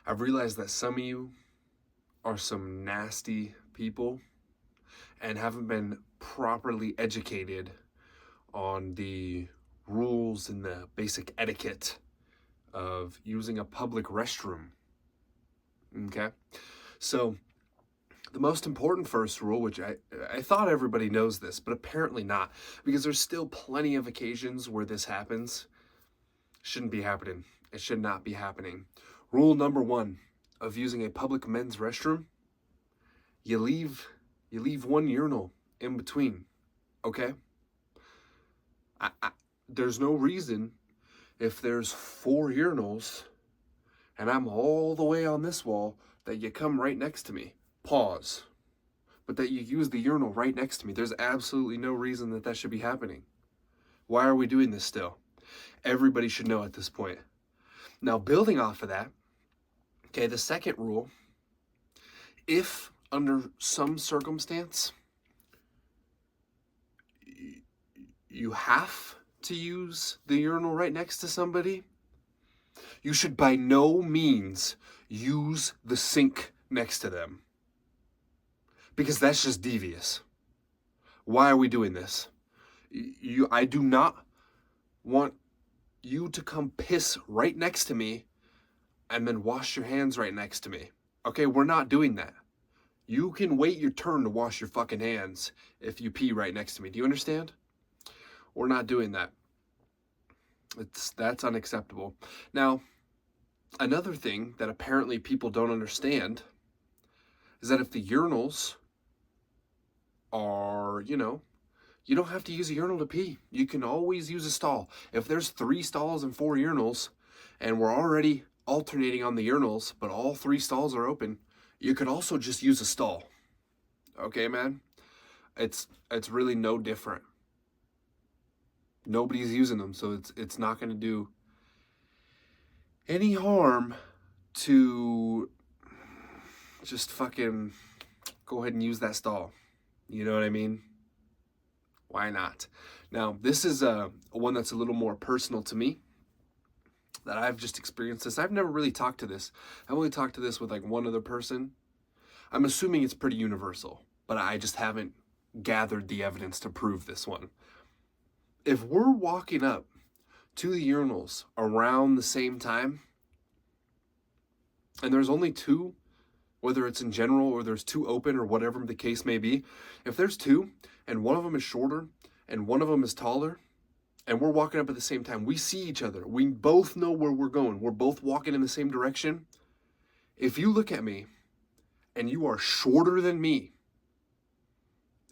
I've realized that some of you are some nasty people and haven't been properly educated on the rules and the basic etiquette of using a public restroom. Okay? So, the most important first rule, which I thought everybody knows this, but apparently not, because there's still plenty of occasions where this happens. Shouldn't be happening. It should not be happening. Rule number 1 of using a public men's restroom: you leave one urinal in between. Okay? There's no reason, if there's 4 urinals and I'm all the way on this wall, that you come right next to me. Pause. But that you use the urinal right next to me. There's absolutely no reason that should be happening. Why are we doing this still? Everybody should know at this point. Now, building off of that, okay, the second rule: if under some circumstance you have to use the urinal right next to somebody, you should by no means use the sink next to them, because that's just devious. Why are we doing this? I do not want you to come piss right next to me and then wash your hands right next to me. Okay, we're not doing that. You can wait your turn to wash your fucking hands if you pee right next to me. Do you understand? We're not doing that. That's unacceptable. Now, another thing that apparently people don't understand is that if the urinals are, you don't have to use a urinal to pee. You can always use a stall. If there's 3 stalls and 4 urinals, and we're already alternating on the urinals, but all 3 stalls are open, you could also just use a stall. Okay, man? It's really no different. Nobody's using them, so it's not going to do any harm to just fucking go ahead and use that stall. You know what I mean? Why not? Now, this is one that's a little more personal to me, that I've just experienced this. I've never really talked to this. I've only talked to this with like one other person. I'm assuming it's pretty universal, but I just haven't gathered the evidence to prove this one. If we're walking up to the urinals around the same time, and there's only 2, whether it's in general or there's 2 open or whatever the case may be, if there's 2 and one of them is shorter and one of them is taller, and we're walking up at the same time, we see each other, we both know where we're going, we're both walking in the same direction. If you look at me and you are shorter than me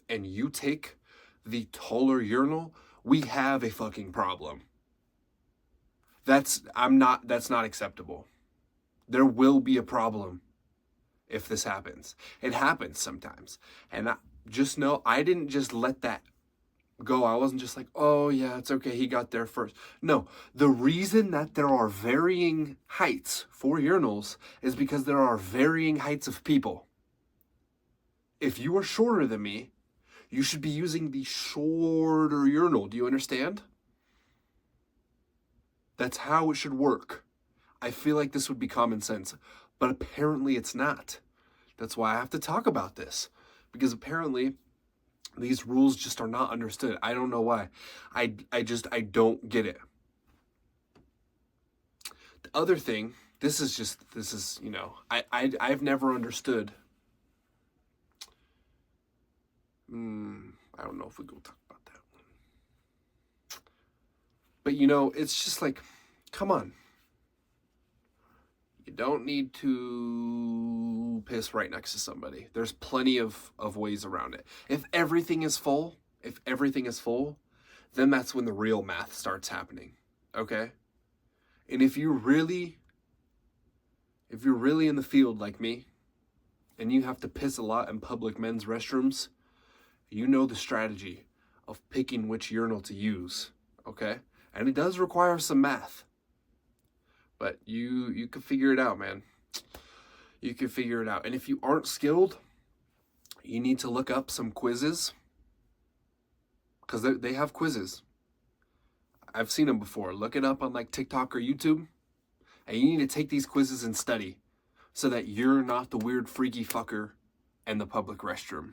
and you take the taller urinal, we have a fucking problem. That's not acceptable. There will be a problem if this happens. It happens sometimes. And just know, I didn't just let that go. I wasn't just like, oh yeah, it's okay, he got there first. No, the reason that there are varying heights for urinals is because there are varying heights of people. If you are shorter than me, you should be using the shorter urinal. Do you understand? That's how it should work. I feel like this would be common sense, but apparently it's not. That's why I have to talk about this, because apparently these rules just are not understood. I don't know why. I don't get it. The other thing, I've never understood. I don't know if we go talk about that one. But it's just like, come on. You don't need to piss right next to somebody. There's plenty of ways around it. If everything is full, then that's when the real math starts happening. Okay? And if you're really in the field like me, and you have to piss a lot in public men's restrooms, you know the strategy of picking which urinal to use. Okay? And it does require some math. But you can figure it out, man. You can figure it out. And if you aren't skilled, you need to look up some quizzes, because they have quizzes. I've seen them before. Look it up on like TikTok or YouTube, and you need to take these quizzes and study. so that you're not the weird freaky fucker in the public restroom.